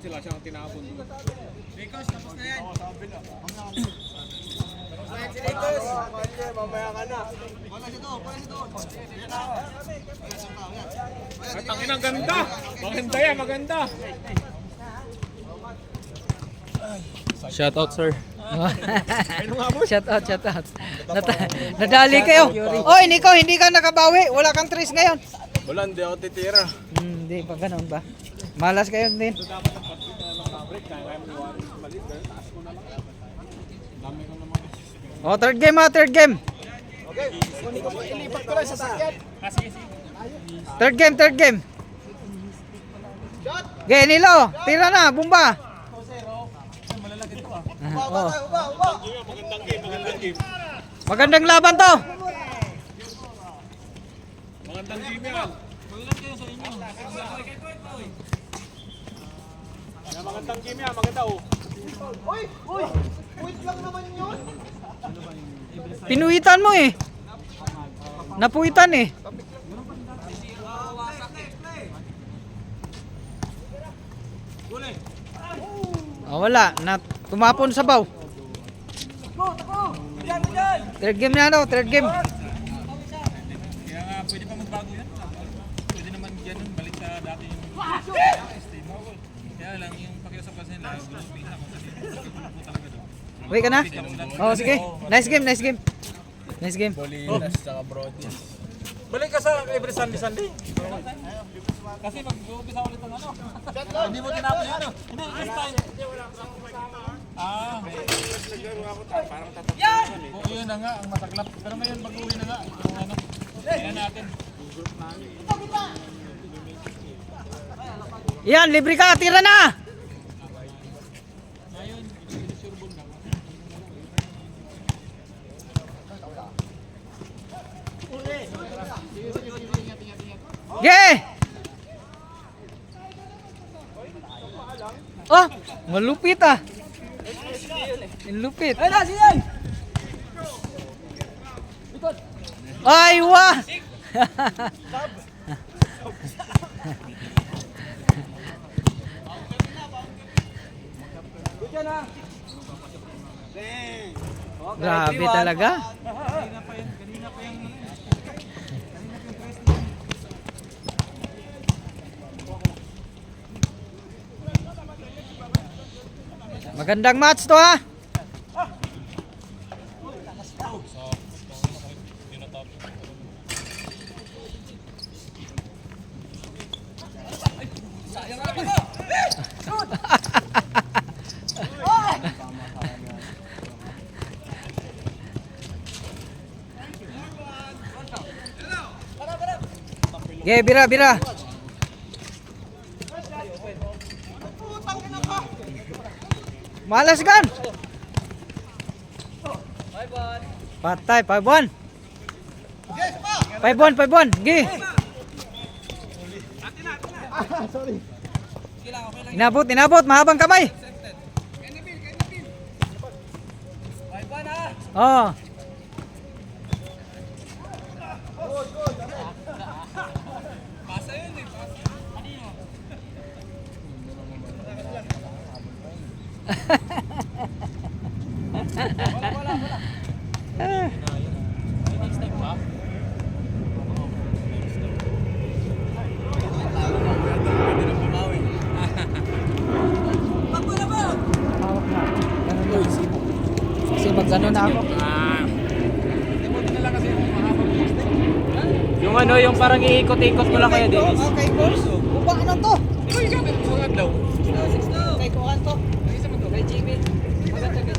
sila siyang tinapon. Ricos, tapos na yan. Mamaya ka na. At ang inang ganda! Maganda yan, maganda! Shout out, sir. Shout out. Nadali kayo. Oy, Nico, hindi ka nakabawi. Wala kang trace ngayon. Wala, hindi ako titira. Hindi pa ganun ba? Malas kayo din. Oh, third game ha, third game. Okay, ilipat ko lang sa sakyan. Third game. Okay, Nilo, tira na, bumba. Oh. Magandang laban to. Magandang game yan. Magandang game yan, maganda oh. Wait lang naman yun. Pinuwitan mo eh. Napuwitan eh. Oh, wala. Tumapon sa baw. Third game na daw, third game. Kaya nga, pwede pa magbago yan. Pwede naman yan balik sa dati yung kaya lang yung pakiusap kasi nila, bilhin ako kasi talaga doon. Wait ka na? Oh, sige. Nice game. Bolinas tsaka Brody. Balik ka sa every Sunday. Kasi mag-uumpisa ulit ang ano. Hindi mo tinapon yung ano. Hindi, this time. Yan! Oo, yun na nga, ang masaklap. Pero ngayon, mag-uwi na nga. Yung ano, tingnan natin. Yan, libre ka, tira na. Yeah! Oh, malupit ah. Malupit. Ay, nasi yan. Ay, wah. Grabe talaga. Magandang match to ha. Okay, bira. Malas kan? Patay, 5-1. 5-1. Gi. Inabot, mahabang kamay. Oh. Sipag gano'n na ako. Yung ano, yung parang iikot-ikot mo lang kayo, Dennis. Okay, boss. Upang ano to? Okay, kuhan to. Kay Jimmy.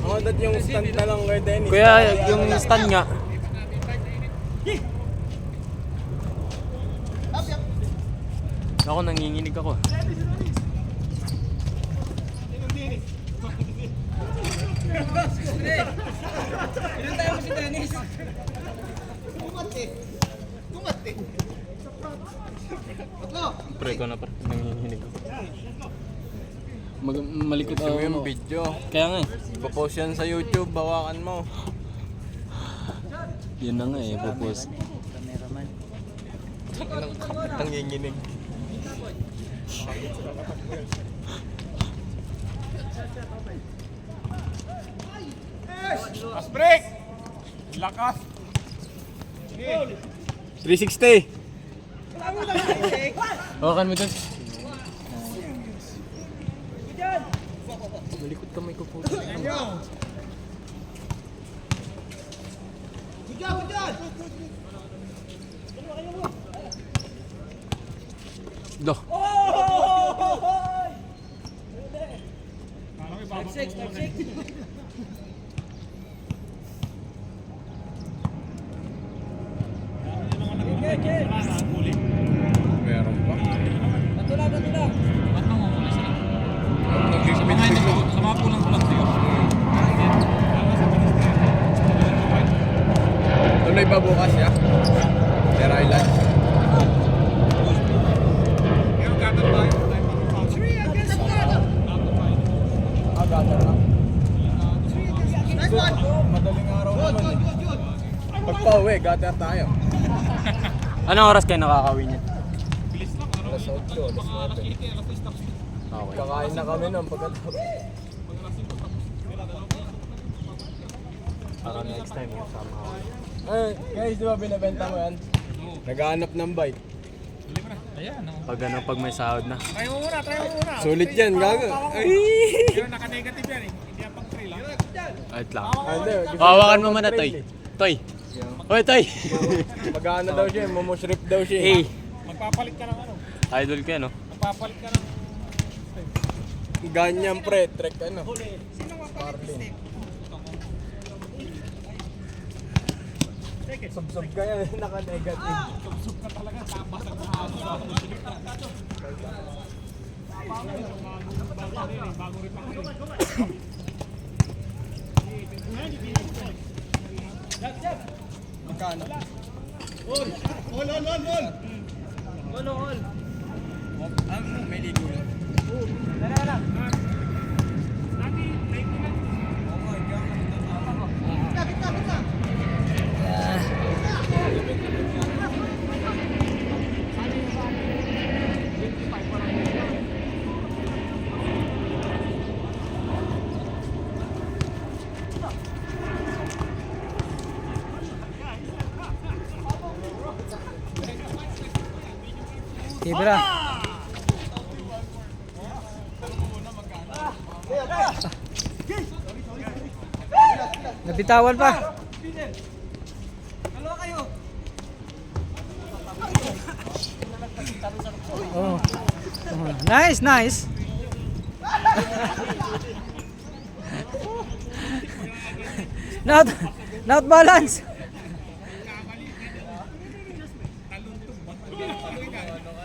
Oh, that yung stand na lang kay Dennis. Kuya, yung stand nga. Ako, nanginginig ako. Ilan tayo mo si Dennis? Tumati. Pre ko na, pre. Nanginginig ako. Malikot Gusto mo yung video. Kaya nga eh. Ipapost yan sa YouTube, bawakan mo. Yun na nga eh, popost. Nanginginig. Break! Lakas! 360! Hawakan mo dun. Malikot kamay ko po. Doh. Meron pa. Batula. Ba't nangunguli sila? Sa mga pulang-pulang sa'yo. Tuloy pa bukas ya? Sir Island. Gatar lang. Madaling araw naman eh. Pagpa-uwi, gatar tayo. Anong oras kayo nakakawin niya? Alas 8, alas 9. Okay. Kakain na kami nun pagkatapos. Para next time, sama ako. Guys, di ba binibenta mo yan? Naghahanap ng bike. Ayan, Pag ano, pag may sahod na. Try mo muna. Sulit yan, gago. Ay! Pero naka-negative yan eh. Hindi yan pang trail ah. Wait lang. Hindi, Hawakan mo muna, Toy. Toy. Hoy, Toy. Mag-ano daw siya, momostrip daw siya. Hey. Magpapalit ka ng ano. Idol ko yan, no? Magpapalit ka ng... Ganyan pre, trek ano. Marlin. Sub-sub ka yan, naka-negative. Sub ka talaga. Tama sa kahapon. Bago rin pang Magkano? May ligo lang. Ibra. Nabitawan pa. Dalawa kayo. Oh. Nice. Not balance.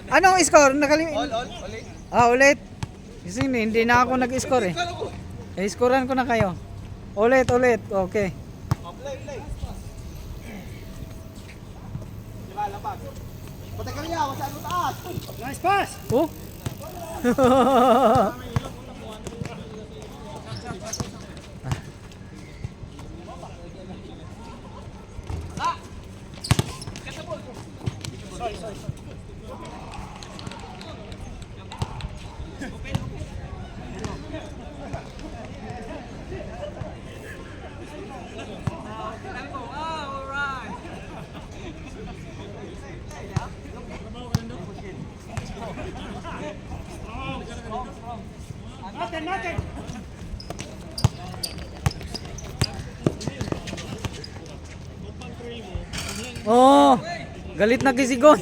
Anong score? Ulit. Ulit. Kasi hindi na ako nag-score eh. I-scorean ko na kayo. Ulit. Okay. Nice pass. Oh. Oh, galit na si Sigon.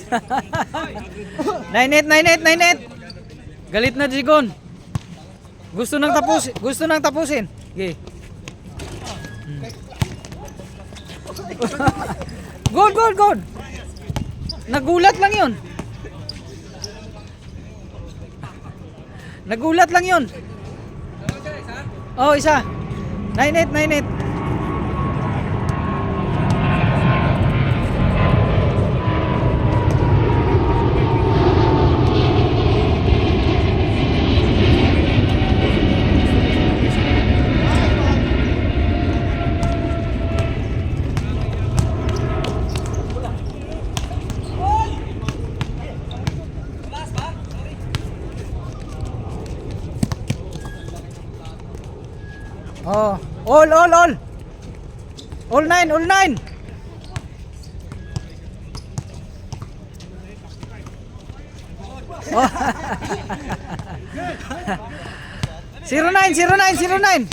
9-8. Galit na si Sigon. Gusto nang tapusin. Okay. Goal. Nagulat lang 'yun. Oh, isa. 9-8. Oh, all. All nine, all nine. Oh. 09, 09, 09.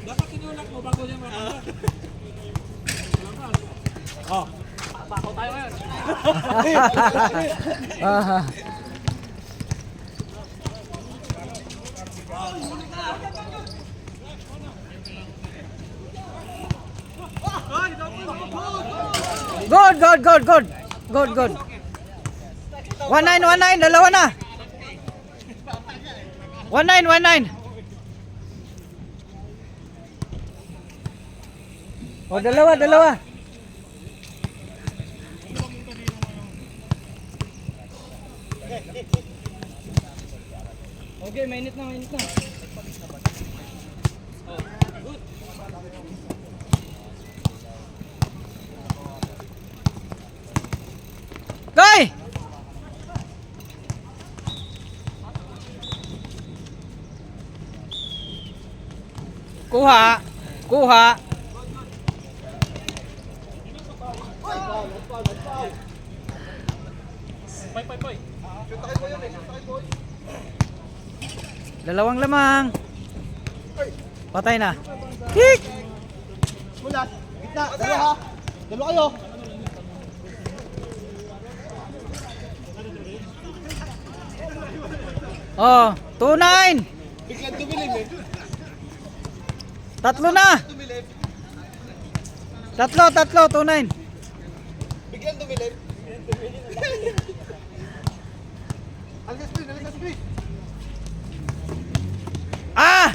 Dapat tinulak mo bago niya makakita. Oh. Bako tayo ngayon. Ah. Good, good, good, good. Good, good. 19, 19, dalawa na. 19, 19. Oh, dalawa, dalawa. Okay, mainit na, mainit na. Goy! Kuha. Kuha. Poy. Dalawang lamang. Patay na. Kick! Mulat. Gitna. Dalawa ha. Dalawa kayo. Oh, 2-9. Biglang dumilim eh. Tatlo na. Dumilim. Tatlo, 2-9. Biglang dumilim. Alikas screen, alikas screen. Ah!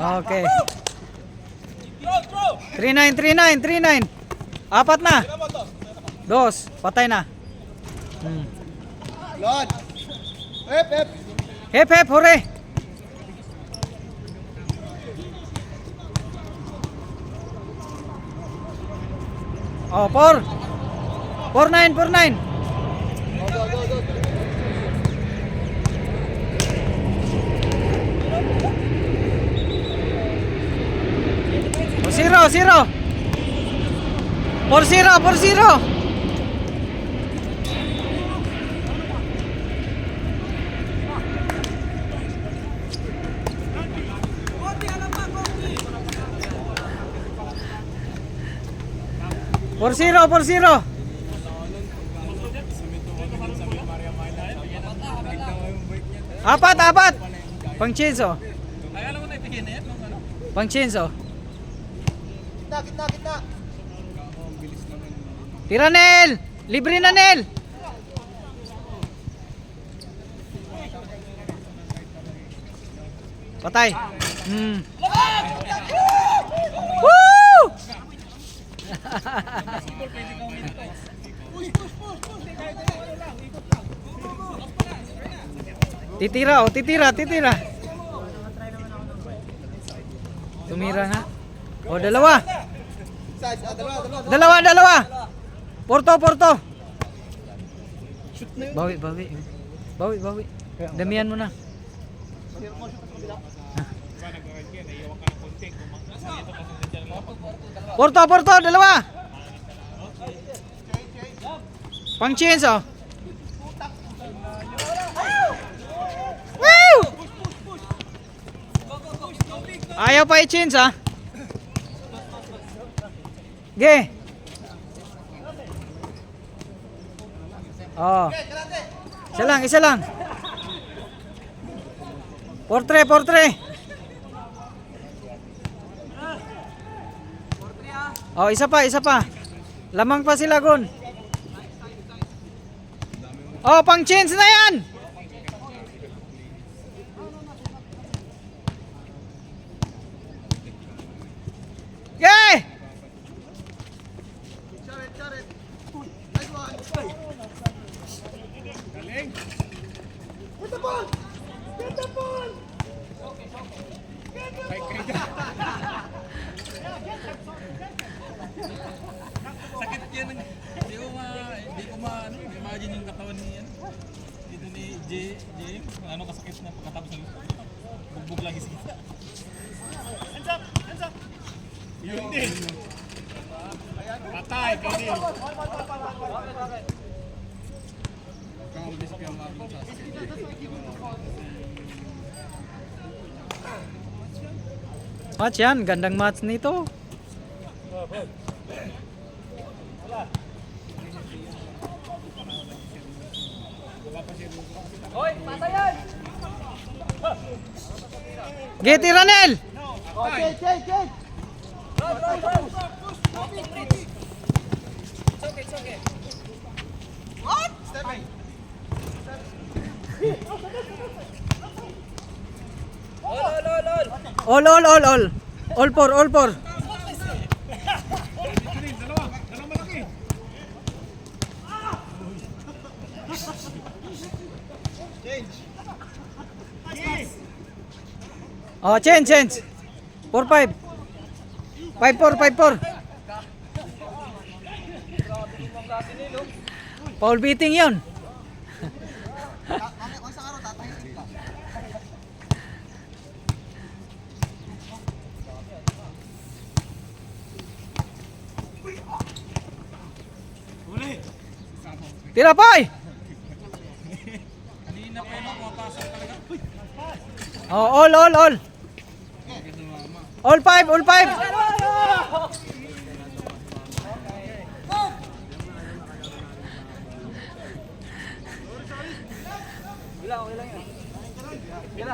Okay. 3-9, 3-9, 3-9. Apat na. Dos, patay na. Lord. Hep, hep. Hep, hep, hore. Oh, 4. 4-9, 4-9. Go, go, go. Oh, 0-0. 4-0, 4-0. Por zero, por zero. Apat, apat. Pang chinso. Ay, alam mo na itigin na yan. Pang chinso. Gitna, gitna, gitna. Tira, Nel. Libre na, Nel. Patay. Woo! Titira, oh, titira, titira. Tumira na. Oh, dalawa. Size, dalawa, dalawa. Dalawa, dalawa. Porto, porto. Bawi, bawi. Bawi, bawi. Damihan mo na. Porto, porto, dalawa. Pang chance, oh. Woo! Ayaw pa i-chance, ah. Ge. Oh. Isa lang, isa lang. Portre, portre. Oh, isa pa, isa pa. Lamang pa sila, Gon. Oh, pang chance na yan. Yay! Charet, charet. Nice one. Galing. Get the ball! Get the ball! Get the ball! ano kasakit na pagkatapos ng bugbog lagi sa kita. Yun din. Patay, kanin. Match yan, gandang match nito. Get it, Ranel! All. All four. Oh, change. 4-5. 5-4. Foul beating yun. Tira boy! Kanina pa yun, pumapasok talaga. Oh, all. All five.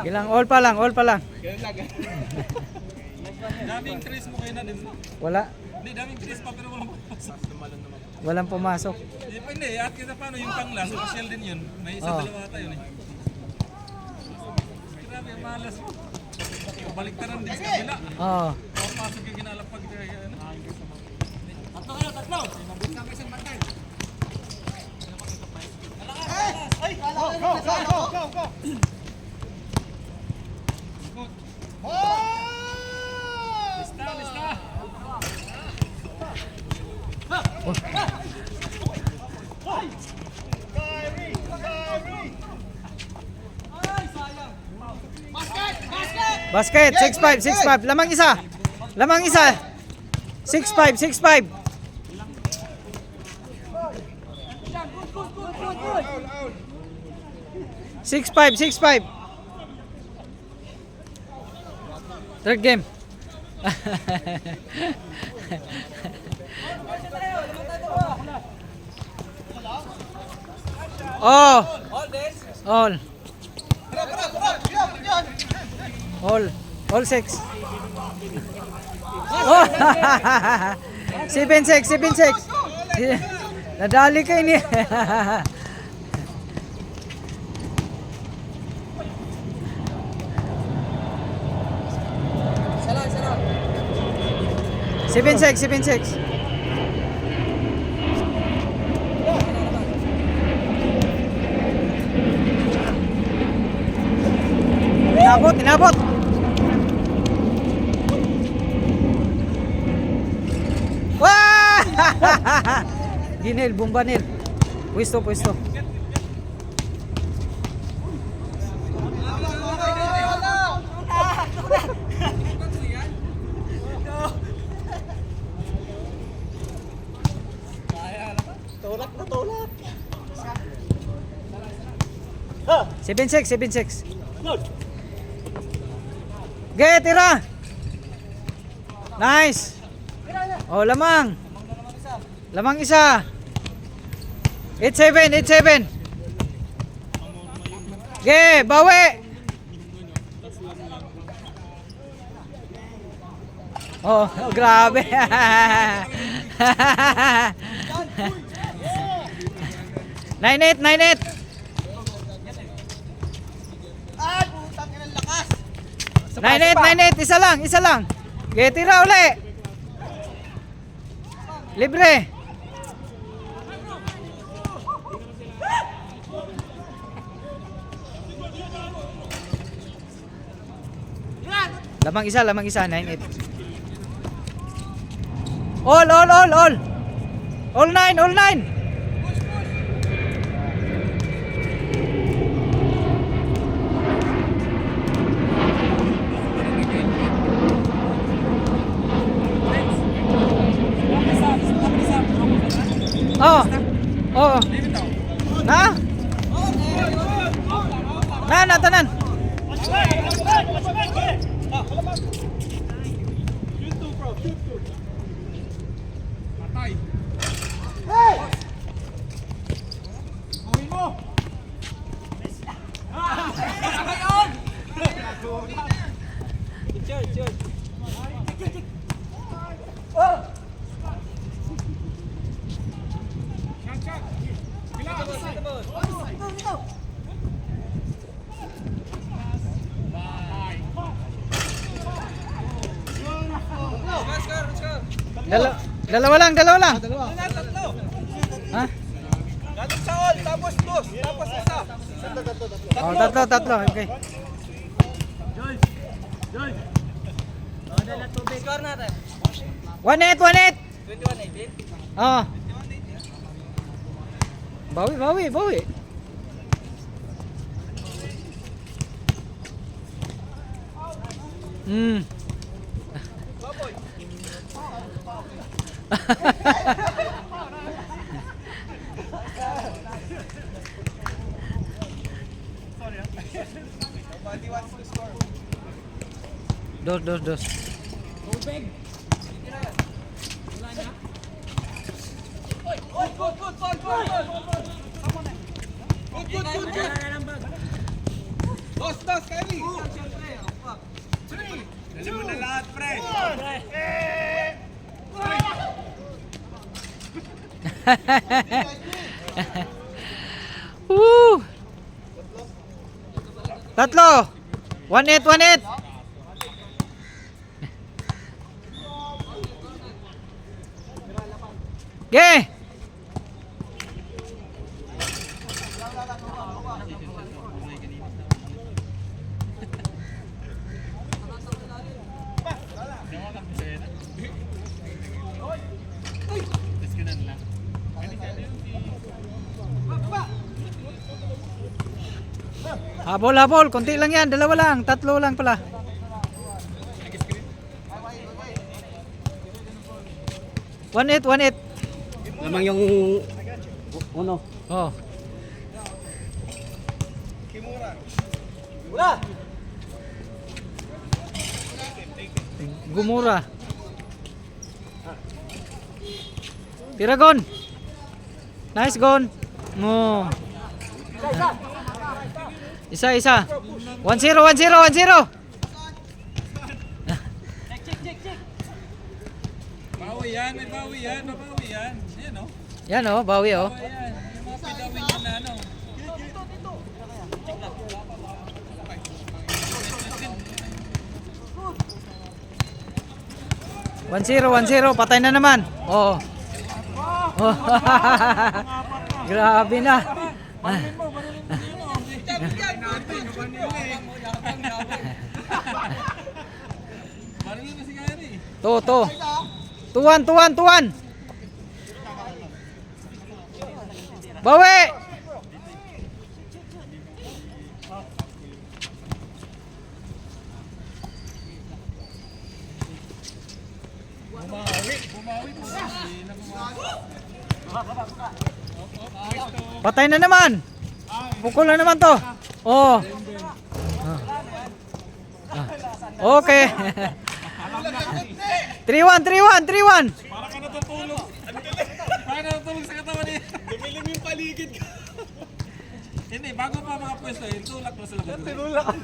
Ilang all pa lang. Daming Chris mo kayo na din. Wala. Hindi, daming Chris pa pero walang pumasok. Walang pumasok. Hindi, at kita paano yung panglas, official din yun. May isa dalawa ata yun eh. Grabe, malas mo. Baliktaran din sa kabila. Oh. Pumapasok yung ginalapag. Tatlo! Go! Lista! Basket, 6-5. Lamang isa. 6-5. 6-5. Third game. Oh. All 6. Oh. 7-6. Nadali kayo niya. Salam. 7-6. Inabot. Wah! Ginel, Bumbanil. Pwesto. Tulak. 7-6. Get, tira. Nice. Oh, lamang isa. 8-7. Ge, bawi. Oh, grabe. 9-8. Putang ina lakas. 9-8, isa lang. Ge, tira uli. Libre. Lamang isa, 9-8. All. All 9. Oh. Oh. Na? Na tanan. Dalawa lang. Ha? Galing sa all, tapos dos, tapos isa. Oh, tatlo. Okay. Score natin. 1-8. 21-18. Oh. Bawi. Dos. Dos, Kylie. Dali mo na lahat, pre. Woo! Tatlo. 1-8. Ge. Habol. Konti lang yan. Dalawa lang. Tatlo lang pala. One eight. Lamang yung uno. Oh. Wala. Gumura. Tiragon. Nice gon. Mo. Isa. 1-0. Bawi yan, may bawi yan. Yan o. Yan oh, bawi oh. Ayan, yung mga pidawin yun na ano. 1-0, patay na naman. Oo. Oh. Grabe na. Marunong na si Gary. To. Tuwan. Bawi. Patay na naman. Pukul na naman to. Oh. Okay. 3-1. Para ka natutulog. Para ka natutulog sa katawan niya. Dumilim yung paligid ka. Hindi, bago pa mga pwesto, tulak na sila. Tulak.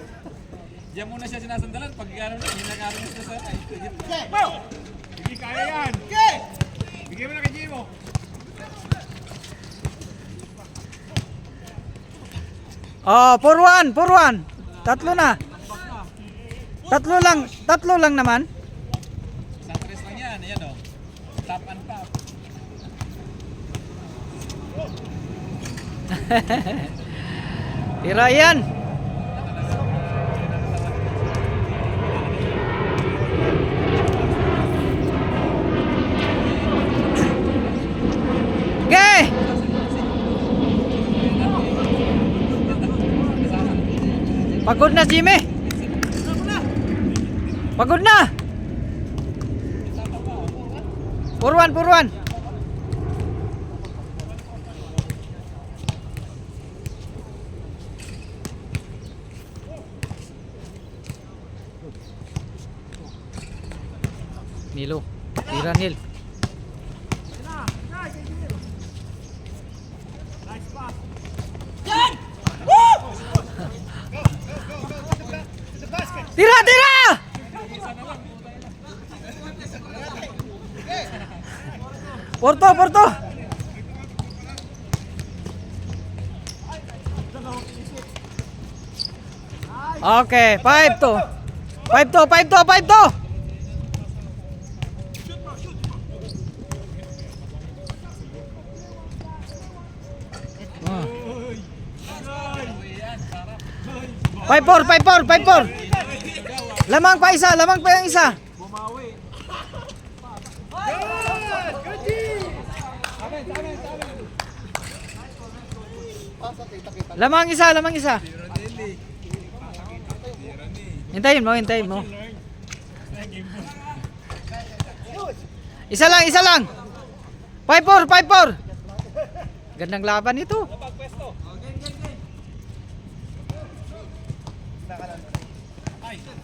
Diyan muna siya sinasandalan. Pag gano'n na, hinagano na siya sa... Hindi kaya yan. Bigyan mo na kay Jimo. Oh, 4-1. Tatlo na. Tatlo lang naman. Isang tres lang yan. Ayan o. Tap and tap. Tira yan. Okay. Pagod na Jimmy. Pagod na. 4-1. Nilo. Tira Nil. Tira, tira! Porto, Porto. Okay, 5-2. 5-2, 5-2, 5-2. Ah. 5-4, 5-4, 5-4. Lamang pa isa, lamang pa yung isa. Lamang isa, lamang isa. Hintayin mo, hintayin mo. Isa lang, isa lang. 5-4, 5-4. Gandang laban ito.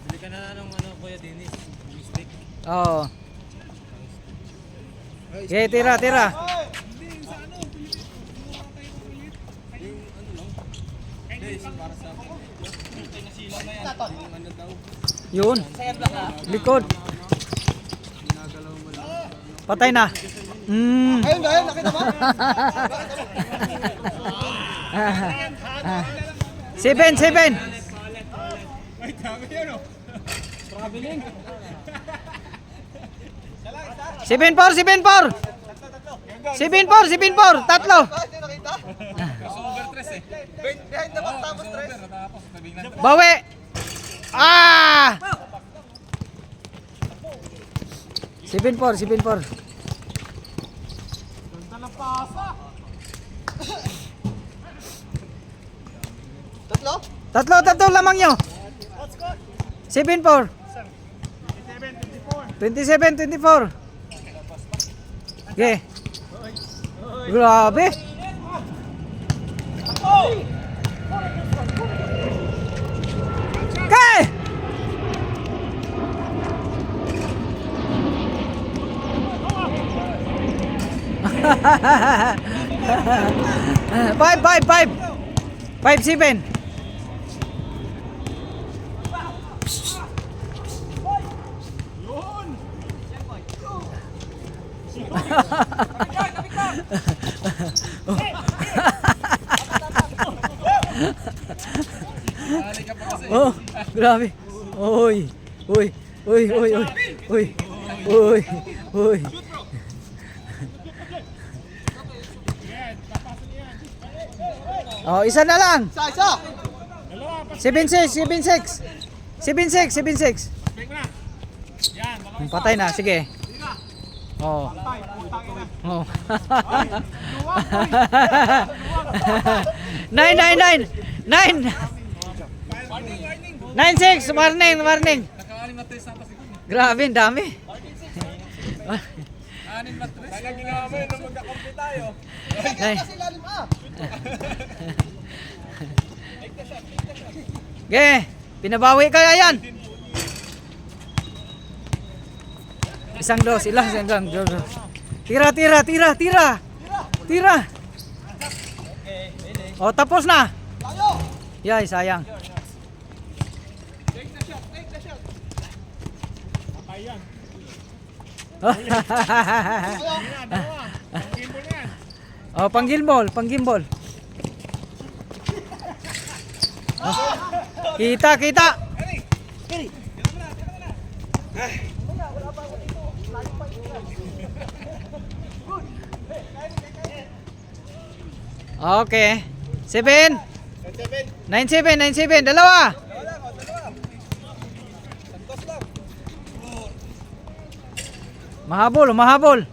Bili ka na ng ano, Kuya Dennis. Mistake. Oo. Okay, tira, tira. Yun. Likod. Patay na. Ayun, ayun, nakita mo? 7. 7-4, 7-4. 7-4, tatlo. Gusto over 3 eh. Behind the back, tapos Gusto tres. over, tapos nabiglan. Bawi. Ah! 7-4, 7-4. Tatlo? Tatlo lamang nyo. 7-4. 27-24. Okay. Grabe. Okay. Five. 5-7. Balik ka pa kasi. Oh, grabe. Uy. Oh, isa na lang. Isa. 7-6. Patay na, sige. Oh. Oh. 9. 9-6, warning. Nakaalim na 3 sa atas ikaw. Grabe, ang dami. 6 na 3. Kaya ginawa mo yun nung magkakampi tayo. Nine. Okay, pinabawi kaya yan. Isang dos. Tira. Oh, tapos na. Yay, sayang. Oh, panggimbol. Oh, kita. Okay. 7. 9-7, dalawa. Mahabol.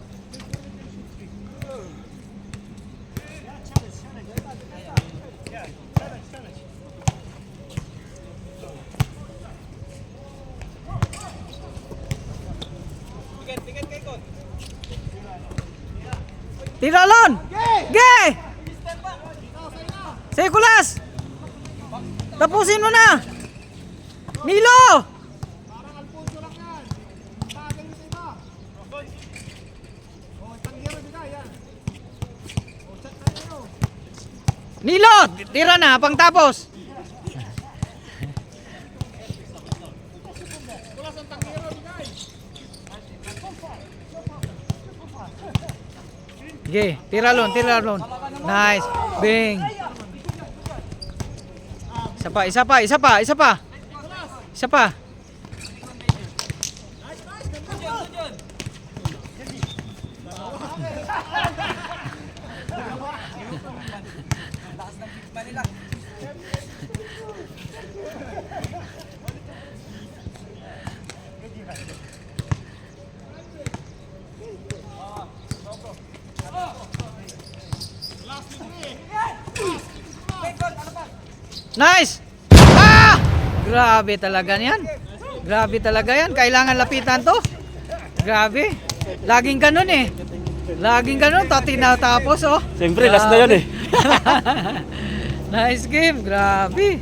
Tiralon. Ge. Sekulas. Tapusin mo na. Milo. Nilo, tira na, pang tapos. Sige, tira lon, tira lon. Nice. Bing. Isa pa, isa pa, isa pa, isa pa. Isa pa. Nice! Ah! Grabe talaga yan. Grabe talaga yan. Kailangan lapitan to. Grabe. Laging ganun eh. Laging ganun. Tinatapos oh. Siyempre, last na yan eh. Nice game. Grabe.